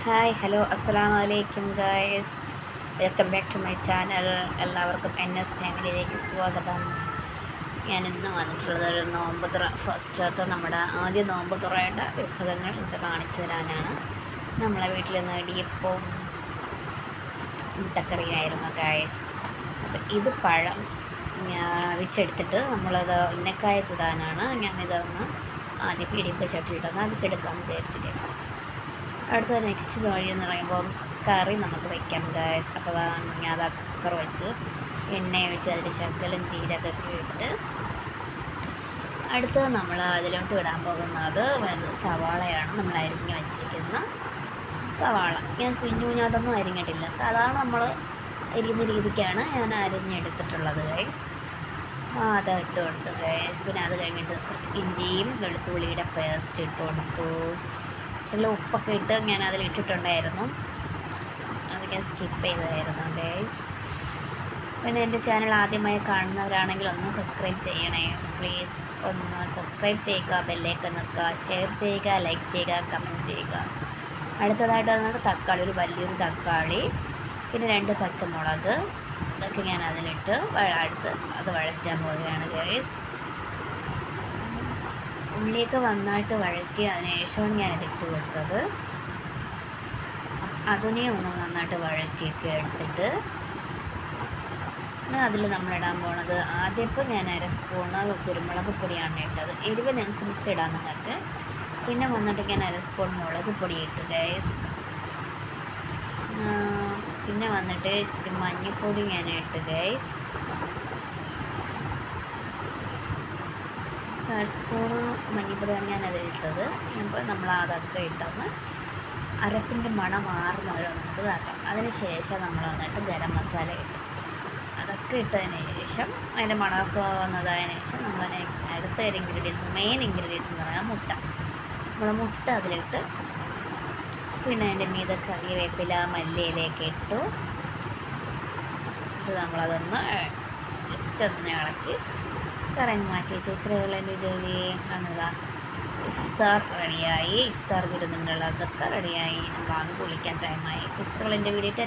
Hi hello അസ്സലാമു അലൈക്കും guys, welcome back to my channel. എല്ലാവർക്കും NS ഫാമിലിയിലേക്ക് സ്വാഗതം. ഞാൻ ഇന്ന് വന്നിട്ടുള്ളത് ഒരു നോമ്പ് തുറ ഫസ്റ്റത്തെ നമ്മുടെ ആദ്യ നോമ്പ് തുറയുടെ വിഭവങ്ങൾ ഇത് കാണിച്ചു തരാനാണ്. നമ്മളെ വീട്ടിൽ നിന്ന് ഇടിയപ്പവും മുട്ടക്കറിയായിരുന്നു ഗൈസ്. അപ്പം ഇത് പഴം അവിച്ചെടുത്തിട്ട് നമ്മളത് ഉന്നക്കായ ചുടാനാണ്. ഞാനിതൊന്ന് ആദ്യം ഇടിയപ്പ ചട്ടിയിട്ടൊന്ന് അവിച്ചെടുക്കാമെന്ന് വിചാരിച്ചു ഗൈസ്. അടുത്ത നെക്സ്റ്റ് വഴി എന്ന് പറയുമ്പോൾ കറി നമുക്ക് വയ്ക്കാം ഗൈസ്. അപ്പോൾ ഞാൻ അത് കുക്കർ വെച്ച് എണ്ണ ഒഴിച്ച് അതിൽ ശകലം ജീരകമൊക്കെ ഇട്ട് അടുത്തത് നമ്മൾ അതിലോട്ട് ഇടാൻ പോകുന്നത് സവാളയാണ്. നമ്മൾ അരിഞ്ഞ് വെച്ചിരിക്കുന്ന സവാള ഞാൻ കുഞ്ഞുകുഞ്ഞായിട്ടൊന്നും അരിഞ്ഞിട്ടില്ല. സാധാരണ നമ്മൾ അരിയുന്ന രീതിക്കാണ് ഞാൻ അരിഞ്ഞെടുത്തിട്ടുള്ളത് ഗൈസ്. അത് ഇട്ട് കൊടുത്തു ഗൈസ്. പിന്നെ അത് കഴിഞ്ഞിട്ട് കുറച്ച് ഇഞ്ചിയും വെളുത്തുള്ളിയുടെ പേസ്റ്റ് ഇട്ട് കൊടുത്തു. എല്ലാം ഉപ്പൊക്കെ ഇട്ട് ഞാൻ അതിലിട്ടിട്ടുണ്ടായിരുന്നു. അത് ഞാൻ സ്കിപ്പ് ചെയ്തായിരുന്നു ഗൈസ്. പിന്നെ എൻ്റെ ചാനൽ ആദ്യമായി കാണുന്നവരാണെങ്കിൽ ഒന്ന് സബ്സ്ക്രൈബ് ചെയ്യണേ പ്ലീസ്. ഒന്ന് സബ്സ്ക്രൈബ് ചെയ്യുക, ബെല്ലേക്ക് നിൽക്കുക, ഷെയർ ചെയ്യുക, ലൈക്ക് ചെയ്യുക, കമൻറ്റ് ചെയ്യുക. അടുത്തതായിട്ട് അതിനകത്ത് തക്കാളി, ഒരു വലിയൊരു തക്കാളി, പിന്നെ 2 പച്ചമുളക്, ഇതൊക്കെ ഞാൻ അതിലിട്ട് അടുത്ത് അത് വഴറ്റാൻ പോവുകയാണ് ഗൈസ്. ഉള്ളിയൊക്കെ നന്നായിട്ട് വഴറ്റി അതിന് ശേഷമാണ് ഞാനിതിട്ട് കൊടുത്തത്. അതിനെ ഒന്ന് നന്നായിട്ട് വഴറ്റിയൊക്കെ എടുത്തിട്ട് അതിൽ നമ്മളിടാൻ പോണത് ആദ്യം ഇപ്പോൾ ഞാൻ 1/2 സ്പൂണ് കുരുമുളക് പൊടിയാണ് ഇട്ടത്. എരിവിനനുസരിച്ച് ഇടാൻ നിങ്ങൾക്ക്. പിന്നെ വന്നിട്ട് ഞാൻ 1/2 സ്പൂൺ മുളക് പൊടി ഇട്ട് ഗൈസ്. പിന്നെ വന്നിട്ട് ഇച്ചിരി മഞ്ഞൾപ്പൊടി ഞാൻ ഇട്ട് ഗൈസ്. 1/2 സ്പൂണ് മഞ്ഞൾപ്പൊടിയാണ് ഞാനതിലിട്ടത്. അപ്പോൾ നമ്മൾ അതൊക്കെ ഇട്ടൊന്ന് അരപ്പിൻ്റെ മണം മാറുന്നവരൊന്ന് ഇതാക്കാം. അതിന് ശേഷം നമ്മൾ വന്നിട്ട് ഗരം മസാല ഇട്ടു. അതൊക്കെ ഇട്ടതിന് ശേഷം അതിൻ്റെ മണമൊക്കെ വന്നതായതിനു ശേഷം നമ്മൾ അടുത്ത ഒരു ഇൻഗ്രീഡിയൻസ്, മെയിൻ ഇൻഗ്രീഡിയൻസ് എന്ന് പറഞ്ഞാൽ മുട്ട. നമ്മൾ മുട്ട അതിലിട്ട് പിന്നെ അതിൻ്റെ മീത കറിവേപ്പില, മല്ലിയിലയൊക്കെ ഇട്ടു. ഇത് നമ്മളതൊന്ന് ജസ്റ്റ് ഒന്ന് ഇളക്കി കറങ്ങി മാറ്റി വെച്ച് ഇത്രയുള്ള എൻ്റെ ജോലി എന്നതാ. ഇഫ്താർ റെഡിയായി. ഇഫ്താർ വിരുന്നുകൾ അതൊക്കെ റെഡിയായി. നമ്മൾ അങ്ങ് കുളിക്കാൻ ടൈമായി. ഇത്രയുള്ള എൻ്റെ വീഡിയോ.